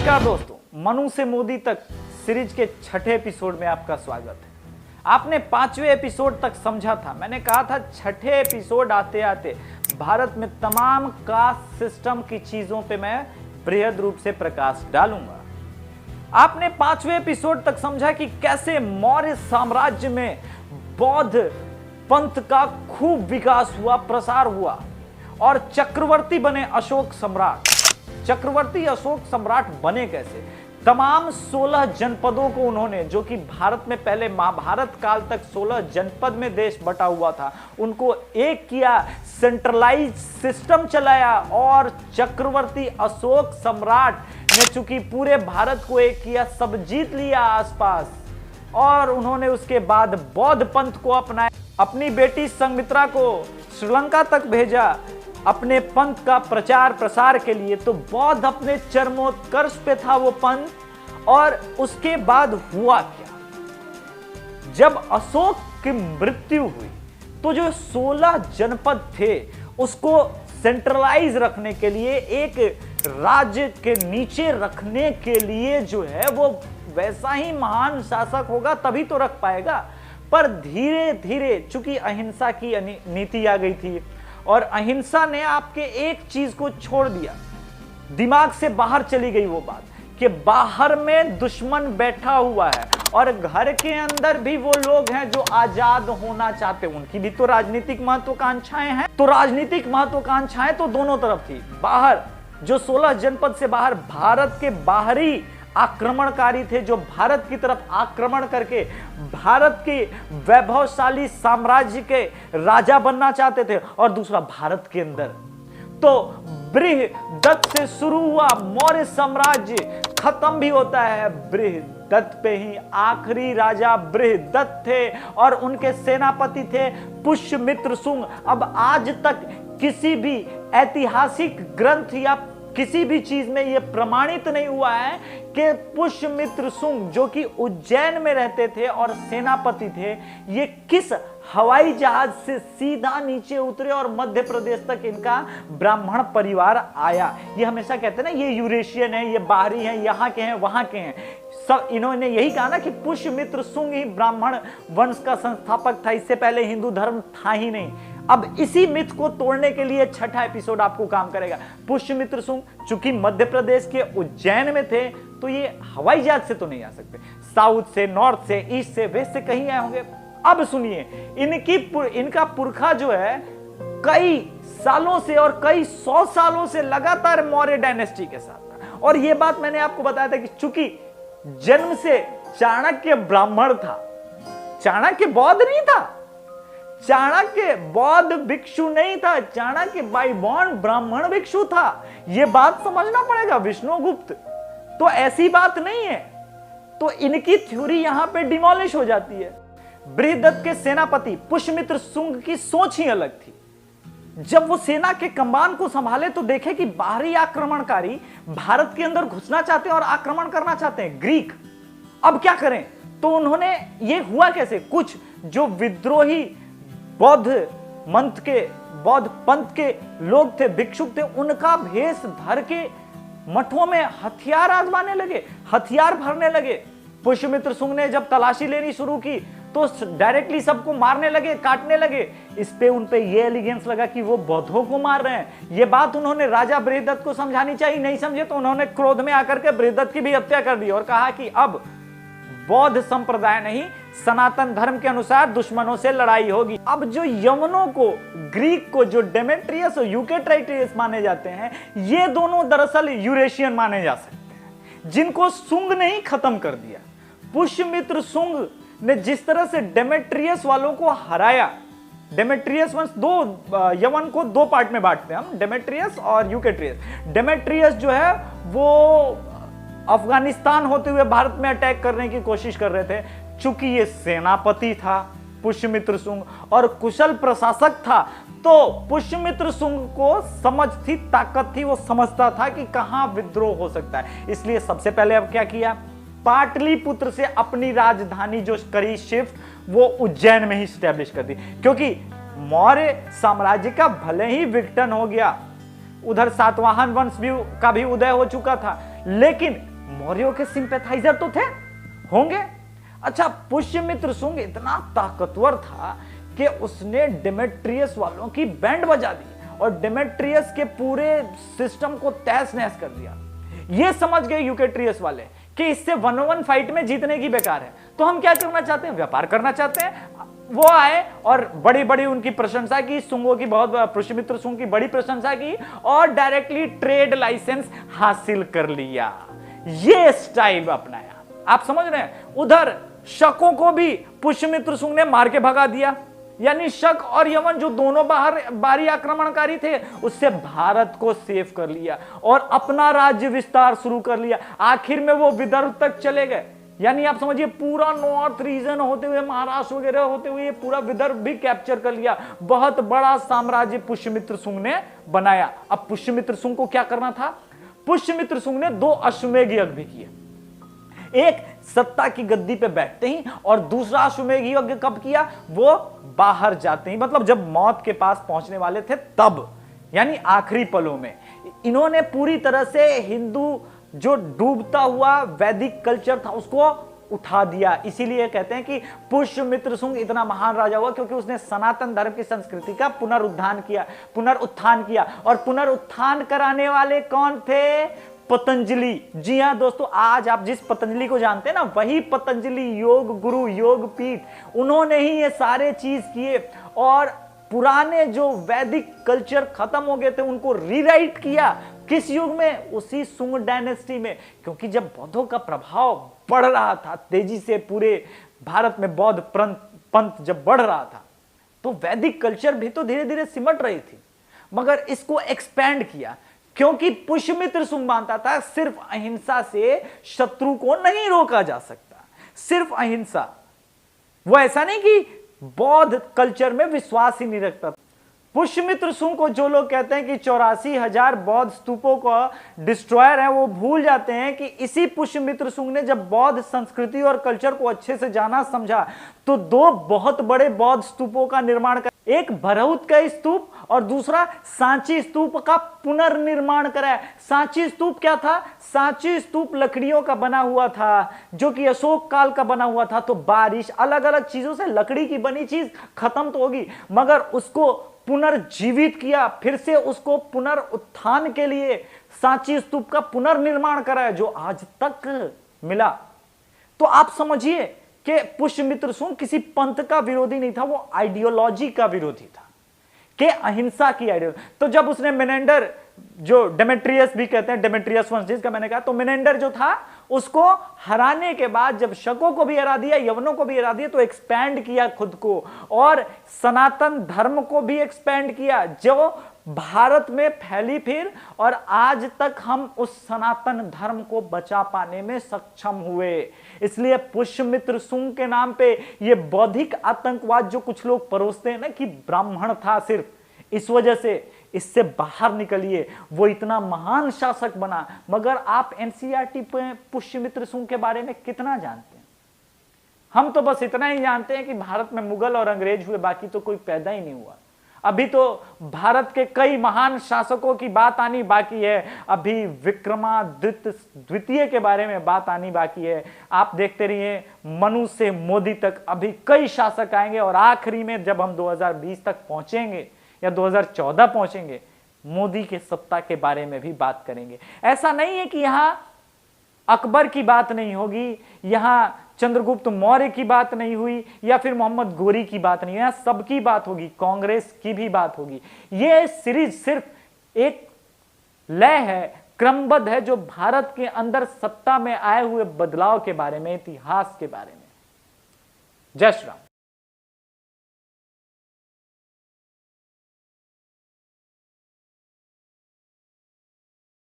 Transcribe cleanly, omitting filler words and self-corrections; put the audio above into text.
नमस्कार दोस्तों, मनु से मोदी तक सीरीज के छठे एपिसोड में आपका स्वागत है। आपने पांचवें एपिसोड तक समझा था, मैंने कहा था छठे एपिसोड आते आते भारत में तमाम कास्ट सिस्टम की चीजों पे मैं बृहद रूप से प्रकाश डालूंगा। आपने पांचवें एपिसोड तक समझा कि कैसे मौर्य साम्राज्य में बौद्ध पंथ का खूब विकास हुआ, प्रसार हुआ और चक्रवर्ती बने अशोक सम्राट। चक्रवर्ती अशोक सम्राट बने कैसे? तमाम 16 जनपदों को उन्होंने, जो कि भारत में पहले महाभारत काल तक 16 जनपद में देश बटा हुआ था, उनको एक किया, सेंट्रलाइज सिस्टम चलाया और चक्रवर्ती अशोक सम्राट ने चूंकि पूरे भारत को एक किया, सब जीत लिया आसपास। और उन्होंने उसके बाद बौद्ध पंथ को अपनाया, अपनी बेटी संघमित्रा को श्रीलंका तक भेजा अपने पंथ का प्रचार प्रसार के लिए। तो बौद्ध अपने चरमोत्कर्ष पे था वो पंथ। और उसके बाद हुआ क्या? जब अशोक की मृत्यु हुई तो जो 16 जनपद थे उसको सेंट्रलाइज रखने के लिए, एक राज्य के नीचे रखने के लिए जो है वो वैसा ही महान शासक होगा तभी तो रख पाएगा। पर धीरे धीरे चूंकि अहिंसा की नीति आ गई थी और अहिंसा ने आपके एक चीज को छोड़ दिया, दिमाग से बाहर चली गई वो बात कि बाहर में दुश्मन बैठा हुआ है और घर के अंदर भी वो लोग हैं जो आजाद होना चाहते हैं। उनकी भी तो राजनीतिक महत्वाकांक्षाएं हैं। तो राजनीतिक महत्वाकांक्षाएं तो दोनों तरफ थी। बाहर जो 16 जनपद से बाहर भारत के बाहरी आक्रमणकारी थे, जो भारत की तरफ आक्रमण करके भारत के वैभवशाली साम्राज्य के राजा बनना चाहते थे। और दूसरा भारत के अंदर तो बृहदत्त से शुरू हुआ मौर्य साम्राज्य खत्म भी होता है बृहदत्त पे ही। आखिरी राजा बृहदत्त थे और उनके सेनापति थे पुष्यमित्र शुंग। अब आज तक किसी भी ऐतिहासिक ग्रंथ या किसी भी चीज में यह प्रमाणित नहीं हुआ है कि पुष्यमित्र शुंग, जो कि उज्जैन में रहते थे और सेनापति थे, ये किस हवाई जहाज से सीधा नीचे उतरे और मध्य प्रदेश तक इनका ब्राह्मण परिवार आया। ये हमेशा कहते हैं ना, ये यूरेशियन है, ये बाहरी है, यहाँ के हैं, वहां के हैं। सब इन्होंने यही कहा ना कि पुष्यमित्र शुंग ही ब्राह्मण वंश का संस्थापक था, इससे पहले हिंदू धर्म था ही नहीं। अब इसी मिथ को तोड़ने के लिए छठा एपिसोड आपको काम करेगा। पुष्यमित्र शुंग चूंकि मध्य प्रदेश के उज्जैन में थे तो ये हवाई जहाज से तो नहीं आ सकते, साउथ से, नॉर्थ से, ईस्ट से, वेस्ट से कहीं आए होंगे। अब सुनिए, इनका पुरखा जो है कई सालों से और कई 100 सालों से लगातार मौर्य डायनेस्टी के साथ था। और यह बात मैंने आपको बताया था कि चूंकि जन्म से चाणक्य ब्राह्मण था, चाणक्य बौद्ध नहीं था, चाणक्य बौद्ध भिक्षु नहीं था, चाणक्य बाय बॉर्न ब्राह्मण भिक्षु था। यह बात समझना पड़ेगा। विष्णुगुप्त तो ऐसी बात नहीं है। तो इनकी थ्योरी यहां पे डिमोलिश हो जाती है। बृहदत्त के सेनापति पुष्यमित्र शुंग की सोच ही अलग थी। जब वो सेना के कमान को संभाले तो देखे कि बाहरी आक्रमणकारी भारत के अंदर घुसना चाहते हैं और आक्रमण करना चाहते हैं, ग्रीक। अब क्या करें? तो उन्होंने, ये हुआ कैसे, कुछ जो विद्रोही बौद्ध पंथ के लोग थे, भिक्षुक थे, उनका भेष धर के मठों में हथियार आजमाने लगे, हथियार भरने लगे। पुष्यमित्र शुंग ने जब तलाशी लेनी शुरू की तो डायरेक्टली सबको मारने लगे, काटने लगे। इस पे उन पे ये एलिगेंस लगा कि वो बौद्धों को मार रहे हैं। ये बात उन्होंने राजा बृहदत्त को समझानी चाहिए, नहीं समझे तो उन्होंने क्रोध में आकर के बृहदत्त की भी हत्या कर दी और कहा कि अब बौद्ध संप्रदाय नहीं, सनातन धर्म के अनुसार दुश्मनों से लड़ाई होगी। अब जो यवनों को, ग्रीक को, जो डेमेट्रियस और यूकेट्राइटियस माने जाते हैं, ये दोनों दरअसल यूरेशियन माने जा सकते हैं, जिनको शुंग ने ही खत्म कर दिया। पुष्यमित्र शुंग ने जिस तरह से डेमेट्रियस वालों को हराया, डेमेट्रियस वंश दो, यवन को दो पार्ट में बांटते हैं हम, डेमेट्रियस और यूकेट्रियस। डेमेट्रियस जो है वो अफगानिस्तान होते हुए भारत में अटैक करने की कोशिश कर रहे थे। चूंकि ये सेनापति था पुष्यमित्र शुंग और कुशल प्रशासक था, तो पुष्यमित्र शुंग को समझ थी, ताकत थी, वो समझता था कि कहां विद्रोह हो सकता है। इसलिए सबसे पहले अब क्या किया, पाटलिपुत्र से अपनी राजधानी जो करी शिफ्ट, वो उज्जैन में ही स्टैब्लिश कर दी। क्योंकि मौर्य साम्राज्य का भले ही विघटन हो गया, उधर सातवाहन वंश का भी उदय हो चुका था, लेकिन मौर्यों के सिंपैथाइजर तो थे, होंगे। अच्छा, पुष्यमित्र शुंग इतना ताकतवर था कि उसने डेमेट्रियस वालों की बैंड बजा दी और डेमेट्रियस के पूरे सिस्टम को तहस नहस कर दिया। ये समझ गए यूकेट्रियस वाले कि इससे 1-on-1 फाइट में जीतने की बेकार है, तो हम क्या करना चाहते हैं, व्यापार करना चाहते हैं। वो आए और बड़ी बड़ी उनकी प्रशंसा की, शुंगों की बहुत, पुष्यमित्र शुंग की बड़ी प्रशंसा की और डायरेक्टली ट्रेड लाइसेंस हासिल कर लिया। ये स्टाइल अपनाया। आप समझ रहे हैं। उधर शकों को भी पुष्यमित्र शुंग ने मार के भगा दिया, यानी शक और यमन जो दोनों बाहरी आक्रमणकारी थे, उससे भारत को सेव कर लिया और अपना राज्य विस्तार शुरू कर लिया। आखिर में वो विदर्भ तक चले गए, यानी आप समझिए पूरा नॉर्थ रीजन होते हुए, महाराष्ट्र वगैरह होते हुए पूरा विदर्भ भी कैप्चर कर लिया। बहुत बड़ा साम्राज्य पुष्यमित्र शुंग ने बनाया। अब पुष्यमित्र शुंग को क्या करना था, पुष्यमित्र शुंग ने 2 अश्वमेध यज्ञ भी किए। एक सत्ता की गद्दी पे बैठते ही और दूसरा अश्वमेध यज्ञ कब किया, वो बाहर जाते ही, मतलब जब मौत के पास पहुंचने वाले थे तब, यानी आखिरी पलों में। इन्होंने पूरी तरह से हिंदू जो डूबता हुआ वैदिक कल्चर था उसको उठा दिया। इसीलिए कहते हैं कि पुष्यमित्र शुंग इतना महान राजा हुआ क्योंकि उसने सनातन धर्म की संस्कृति का पुनरुत्थान किया। और पुनरुत्थान कराने वाले कौन थे, पतंजलि। जी हां दोस्तों, आज आप जिस पतंजलि को जानते हैं ना, वही पतंजलि योग गुरु, योग पीठ, उन्होंने ही ये सारे चीज किए और पुराने जो वैदिक कल्चर खत्म हो गए थे उनको रीराइट किया। किस युग में, उसी शुंग डायनेस्टी में। क्योंकि जब बौद्धों का प्रभाव बढ़ रहा था तेजी से, पूरे भारत में बौद्ध पंथ जब बढ़ रहा था, तो वैदिक कल्चर भी तो धीरे धीरे सिमट रही थी, मगर इसको एक्सपैंड किया। क्योंकि पुष्यमित्र शुंग मानता था सिर्फ अहिंसा से शत्रु को नहीं रोका जा सकता, सिर्फ अहिंसा। वो ऐसा नहीं कि बौद्ध कल्चर में विश्वास ही नहीं रखता। पुष्यमित्र शुंग को जो लोग कहते हैं कि 84,000 बौद्ध स्तूपों का डिस्ट्रॉयर है, वो भूल जाते हैं कि इसी पुष्यमित्र शुंग ने जब बौद्ध संस्कृति और कल्चर को अच्छे से जाना समझा तो 2 बहुत बड़े बौद्ध स्तूपों का निर्माण कर, एक भरहुत का स्तूप और दूसरा सांची स्तूप का पुनर्निर्माण कराया। सांची स्तूप क्या था, सांची स्तूप लकड़ियों का बना हुआ था, जो कि अशोक काल का बना हुआ था। तो बारिश, अलग अलग चीजों से लकड़ी की बनी चीज खत्म तो होगी, मगर उसको पुनर्जीवित किया, फिर से उसको पुनरुत्थान के लिए सांची स्तूप का पुनर्निर्माण कराया, जो आज तक मिला। तो आप समझिए कि पुष्यमित्र शुंग किसी पंथ का विरोधी नहीं था, वो आइडियोलॉजी का विरोधी था, कि अहिंसा की आइडियोलॉजी। तो जब उसने मेनेंडर, जो डेमेट्रियस भी कहते हैं, डेमेट्रियस वंश जिसका मैंने कहा, तो मेनेंडर जो था उसको हराने के बाद जब शकों को भी हरा दिया, यवनों को भी हरा दिया, तो एक्सपैंड किया खुद को और सनातन धर्म को भी एक्सपैंड किया, जो भारत में फैली फिर, और आज तक हम उस सनातन धर्म को बचा पाने में सक्षम हुए। इसलिए पुष्यमित्र शुंग के नाम पे ये बौद्धिक आतंकवाद जो कुछ लोग परोसते हैं ना कि ब्राह्मण था सिर्फ, इस वजह से इससे बाहर निकलिए। वो इतना महान शासक बना, मगर आप एनसीईआरटी पे पुष्यमित्र शुंग के बारे में कितना जानते हैं? हम तो बस इतना ही जानते हैं कि भारत में मुगल और अंग्रेज हुए, बाकी तो कोई पैदा ही नहीं हुआ। अभी तो भारत के कई महान शासकों की बात आनी बाकी है, अभी विक्रमादित्य द्वितीय के बारे में बात आनी बाकी है। आप देखते रहिए, मनु से मोदी तक अभी कई शासक आएंगे और आखिरी में जब हम 2020 तक पहुंचेंगे या 2014 पहुंचेंगे, मोदी के सत्ता के बारे में भी बात करेंगे। ऐसा नहीं है कि यहां अकबर की बात नहीं होगी, यहां चंद्रगुप्त मौर्य की बात नहीं हुई, या फिर मोहम्मद गोरी की बात नहीं, यहां सबकी बात होगी, कांग्रेस की भी बात होगी। यह सीरीज सिर्फ एक लय है, क्रमबद्ध है, जो भारत के अंदर सत्ता में आए हुए बदलाव के बारे में, इतिहास के बारे में। जय श्री राम।